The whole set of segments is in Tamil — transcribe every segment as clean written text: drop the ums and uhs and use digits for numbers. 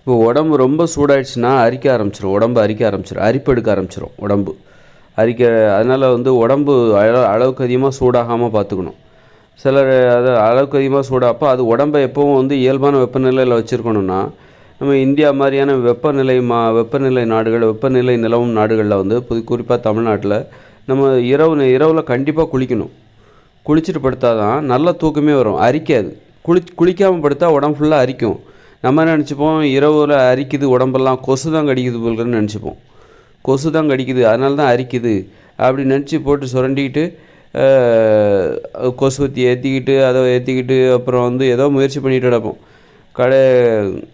இப்போ உடம்பு ரொம்ப சூடாயிடுச்சுன்னா அரிக்க ஆரம்பிச்சிடும், உடம்பு அரிக்க ஆரம்பிச்சிடும், அரிப்பு எடுக்க ஆரம்பிச்சிடும் உடம்பு அரிக்க. அதனால் உடம்பு அளவுக்கு அதிகமாக சூடாகாமல் பார்த்துக்கணும். சிலர் அது அளவுக்கு அதிகமாக சூடாப்போ அது உடம்பை எப்போவும் இயல்பான வெப்பநிலையில் வச்சுருக்கணுன்னா, நம்ம இந்தியா மாதிரியான வெப்பநிலை நாடுகள், வெப்பநிலை நிலவும் நாடுகளில் குறிப்பாக தமிழ்நாட்டில் நம்ம இரவில் கண்டிப்பாக குளிக்கணும். குளிச்சுட்டு படுத்தா தான் நல்ல தூக்கமே வரும், அரிக்காது. குளிக்காமல் படுத்தா உடம்பு ஃபுல்லாக அரிக்கும். நம்ம நினச்சிப்போம் இரவில் அரிக்குது உடம்பெல்லாம், கொசு தான் கடிக்குது போல்கன்னு நினச்சிப்போம். கொசு தான் கடிக்குது அதனால தான் அரிக்குது அப்படி நினச்சி போட்டு சுரண்டிக்கிட்டு கொசுவத்தி ஏற்றிக்கிட்டு அப்புறம் ஏதோ முயற்சி பண்ணிட்டு கிடப்போம்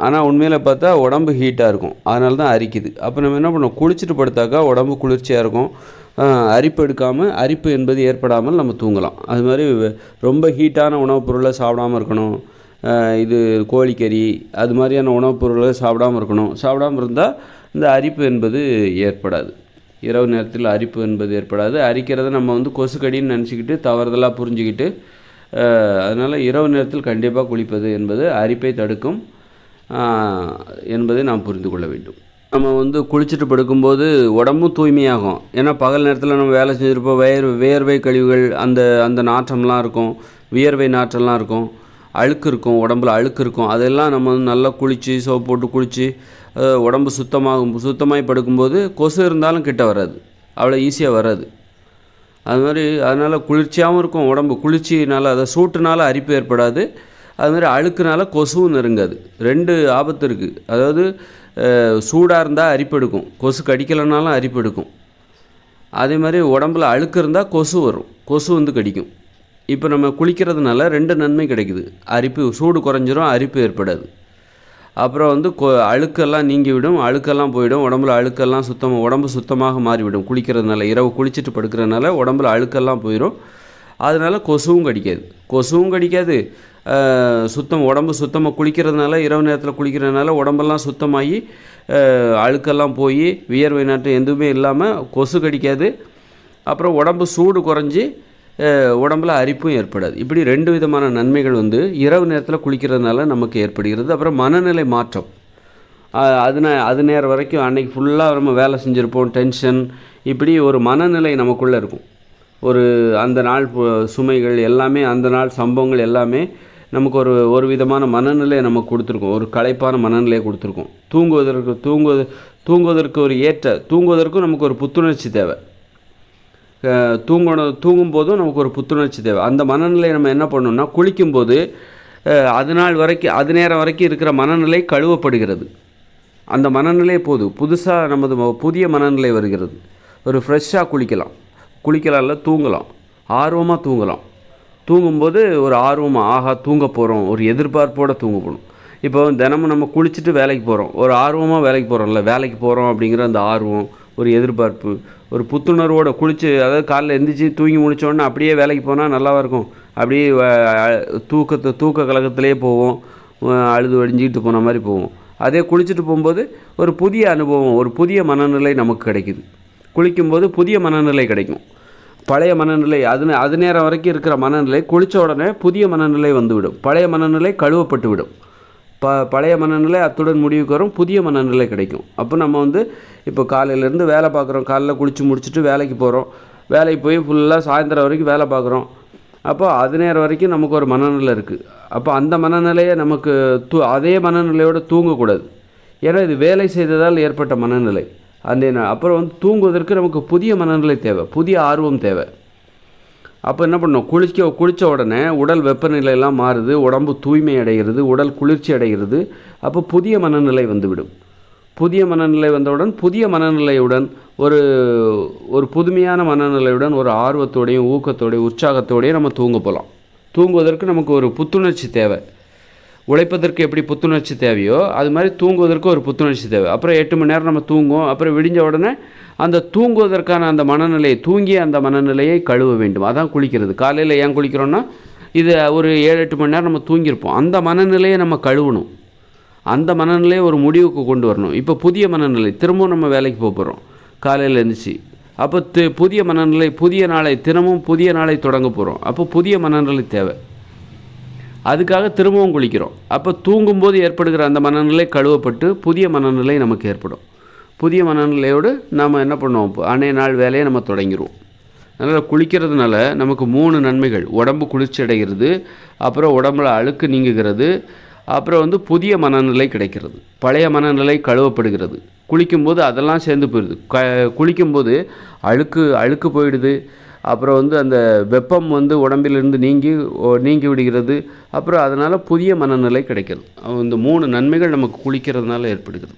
ஆனால் உண்மையில் பார்த்தா உடம்பு ஹீட்டாக இருக்கும், அதனால தான் அரிக்குது. அப்போ நம்ம என்ன பண்ணோம், குளிச்சுட்டு படுத்தாக்கா உடம்பு குளிர்ச்சியாக இருக்கும், அரிப்பு என்பது ஏற்படாமல் நம்ம தூங்கலாம். அது மாதிரி ரொம்ப ஹீட்டான உணவுப் பொருளை சாப்பிடாமல் இருக்கணும். இது கோழிக்கறி அது மாதிரியான உணவுப் பொருளை சாப்பிடாமல் இருக்கணும். சாப்பிடாமல் இருந்தால் இந்த அரிப்பு என்பது ஏற்படாது. இரவு நேரத்தில் அரிப்பு என்பது ஏற்படாது. அரிக்கிறத நம்ம கொசுக்கடின்னு நினச்சிக்கிட்டு தவறுதலாக புரிஞ்சுக்கிட்டு, அதனால் இரவு நேரத்தில் கண்டிப்பாக குளிப்பது என்பது அரிப்பை தடுக்கும் என்பதை நாம் புரிந்து கொள்ள வேண்டும். நம்ம குளிச்சுட்டு படுக்கும்போது உடம்பும் தூய்மையாகும். ஏன்னா பகல் நேரத்தில் நம்ம வேலை செஞ்சுருப்போம், வேர்வை கழிவுகள் அந்த நாற்றம்லாம் இருக்கும், வியர்வை நாற்றம்லாம் இருக்கும், அழுக்கு இருக்கும், உடம்புல அழுக்கு இருக்கும். அதெல்லாம் நம்ம நல்லா குளித்து சோப்பு போட்டு குளித்து உடம்பு சுத்தமாகி படுக்கும்போது கொசு இருந்தாலும் கிட்ட வராது, அவ்வளோ ஈஸியாக வராது. அதனால் குளிர்ச்சியாகவும் இருக்கும் உடம்பு. குளிர்ச்சினால் அதை சூட்டுனால அரிப்பு ஏற்படாது, அதுமாதிரி அழுக்குனால கொசுவும் நெருங்காது. 2 ஆபத்து இருக்குது. அதாவது சூடாக இருந்தால் அரிப்பு எடுக்கும், கொசு கடிக்கலைனாலும் அரிப்பு எடுக்கும். அதே மாதிரி உடம்புல அழுக்கு இருந்தால் கொசு வரும், கொசு கடிக்கும். இப்போ நம்ம குளிக்கிறதுனால 2 நன்மை கிடைக்குது. சூடு குறைஞ்சிரும், அரிப்பு ஏற்படாது. அப்புறம் அழுக்கெல்லாம் நீங்கிவிடும், அழுக்கெல்லாம் போயிடும், உடம்புல அழுக்கெல்லாம் உடம்பு சுத்தமாக மாறிவிடும். குளிக்கிறதுனால இரவு குளிச்சுட்டு படுக்கிறதுனால உடம்புல அழுக்கெல்லாம் போயிடும். அதனால் கொசுவும் கடிக்காது. உடம்பு சுத்தமாக குளிக்கிறதுனால, இரவு நேரத்தில் குளிக்கிறதுனால உடம்பெல்லாம் சுத்தமாகி அழுக்கெல்லாம் போய் வியர்வை நாட்டம் எதுவுமே இல்லாமல் கொசு கடிக்காது. அப்புறம் உடம்பு சூடு குறைஞ்சி உடம்பில் அரிப்பும் ஏற்படாது. இப்படி 2 விதமான நன்மைகள் இரவு நேரத்தில் குளிக்கிறதுனால நமக்கு ஏற்படுகிறது. அப்புறம் மனநிலை மாற்றம். அது நேரம் வரைக்கும் அன்றைக்கி ஃபுல்லாக நம்ம வேலை செஞ்சுருப்போம், டென்ஷன், இப்படி ஒரு மனநிலை நமக்குள்ளே இருக்கும். அந்த நாள் சுமைகள் எல்லாமே, அந்த நாள் சம்பவங்கள் எல்லாமே நமக்கு ஒரு விதமான மனநிலையை நமக்கு கொடுத்துருக்கோம், ஒரு களைப்பான மனநிலையை கொடுத்துருக்கோம். தூங்குவதற்கும் நமக்கு ஒரு புத்துணர்ச்சி தேவை. தூங்கும்போதும் நமக்கு ஒரு புத்துணர்ச்சி தேவை. அந்த மனநிலையை நம்ம என்ன பண்ணணும்னா, குளிக்கும்போது அது நேரம் வரைக்கும் இருக்கிற மனநிலை கழுவப்படுகிறது. அந்த மனநிலை புதுசாக நமது புதிய மனநிலை வருகிறது. ஒரு ஃப்ரெஷ்ஷாக குளிக்கலாம் இல்லை தூங்கலாம், ஆர்வமாக தூங்கலாம். தூங்கும்போது ஒரு ஆர்வமாக, ஆஹா தூங்க போகிறோம், ஒரு எதிர்பார்ப்போடு தூங்க போகணும். இப்போ தினமும் நம்ம குளிச்சுட்டு வேலைக்கு போகிறோம், ஒரு ஆர்வமாக வேலைக்கு போகிறோம்ல, வேலைக்கு போகிறோம் அப்படிங்கிற அந்த ஆர்வம், ஒரு எதிர்பார்ப்பு, ஒரு புத்துணர்வோடு குளித்து, அதாவது காலைல எந்திரிச்சு தூங்கி முடித்தோடனே அப்படியே வேலைக்கு போனால் நல்லாவாக இருக்கும். அப்படியே தூக்க கலக்கத்திலே போவோம், அழுது வடிஞ்சிக்கிட்டு போன மாதிரி போவோம். அதே குளிச்சுட்டு போகும்போது ஒரு புதிய அனுபவம், ஒரு புதிய மனநிலை நமக்கு கிடைக்குது. குளிக்கும்போது புதிய மனநிலை கிடைக்கும். பழைய மனநிலை அது நேரம் வரைக்கும் இருக்கிற மனநிலை குளித்த உடனே புதிய மனநிலை வந்துவிடும். பழைய மனநிலை கழுவப்பட்டு விடும். பழைய மனநிலை அத்துடன் முடிவுக்கு வரும், புதிய மனநிலை கிடைக்கும். அப்போ நம்ம இப்போ காலையிலேருந்து வேலை பார்க்குறோம், காலைல குளித்து முடிச்சுட்டு வேலைக்கு போகிறோம், வேலைக்கு போய் ஃபுல்லாக சாயந்தரம் வரைக்கும் வேலை பார்க்குறோம். அப்போ அது நேரம் வரைக்கும் நமக்கு ஒரு மனநிலை இருக்குது. அப்போ அந்த மனநிலையை நமக்கு அதே மனநிலையோடு தூங்கக்கூடாது. ஏன்னா இது வேலை செய்ததால் ஏற்பட்ட மனநிலை. அப்புறம் தூங்குவதற்கு நமக்கு புதிய மனநிலை தேவை, புதிய ஆர்வம் தேவை. அப்போ என்ன பண்ணணும், குளித்த உடனே உடல் வெப்பநிலையெல்லாம் மாறுது, உடம்பு தூய்மை அடைகிறது, உடல் குளிர்ச்சி அடைகிறது. அப்போ புதிய மனநிலை வந்துவிடும். புதிய மனநிலை வந்தவுடன் புதிய மனநிலையுடன் ஒரு புதுமையான மனநிலையுடன் ஒரு ஆர்வத்தோடையும் ஊக்கத்தோடையும் உற்சாகத்தோடையும் நம்ம தூங்க போகலாம். தூங்குவதற்கு நமக்கு ஒரு புத்துணர்ச்சி தேவை. உழைப்பதற்கு எப்படி புத்துணர்ச்சி தேவையோ அது மாதிரி தூங்குவதற்கு ஒரு புத்துணர்ச்சி தேவை. அப்புறம் 8 மணி நேரம் நம்ம தூங்குவோம். அப்புறம் விடிஞ்ச உடனே அந்த தூங்குவதற்கான அந்த மனநிலையை, தூங்கிய அந்த மனநிலையை கழுவ வேண்டும். அதான் குளிக்கிறது. காலையில் ஏன் குளிக்கிறோன்னா, இது ஒரு 7-8 மணி நேரம் நம்ம தூங்கியிருப்போம், அந்த மனநிலையை நம்ம கழுவணும். அந்த மனநிலையை ஒரு முடிவுக்கு கொண்டு வரணும். இப்போ புதிய மனநிலை, திரும்பவும் நம்ம வேலைக்கு போகிறோம் காலையில் எழுந்துச்சு. அப்போ புதிய மனநிலை, புதிய நாளை, தினமும் புதிய நாளை தொடங்க போகிறோம். அப்போ புதிய மனநிலை தேவை. அதுக்காக திரும்பவும் குளிக்கிறோம். அப்போ தூங்கும்போது ஏற்படுகிற அந்த மனநிலை கழுவப்பட்டு புதிய மனநிலை நமக்கு ஏற்படும். புதிய மனநிலையோடு நாம் என்ன பண்ணுவோம், அன்றைய நாள் வேலையை நம்ம தொடங்கிடுவோம். அதனால் குளிக்கிறதுனால நமக்கு 3 நன்மைகள்: உடம்பு குளிர்ச்சி அடைகிறது, அப்புறம் உடம்புல அழுக்கு நீங்குகிறது, அப்புறம் புதிய மனநிலை கிடைக்கிறது, பழைய மனநிலை கழுவப்படுகிறது. குளிக்கும்போது அதெல்லாம் சேர்ந்து போயிடுது. குளிக்கும்போது அழுக்கு போயிடுது. அப்புறம் அந்த வெப்பம் உடம்பிலிருந்து நீங்கி விடுகிறது. அப்புறம் அதனால் புதிய மனநிலை கிடைக்கிறது. இந்த 3 நன்மைகள் நமக்கு குளிக்கிறதுனால ஏற்படுகிறது.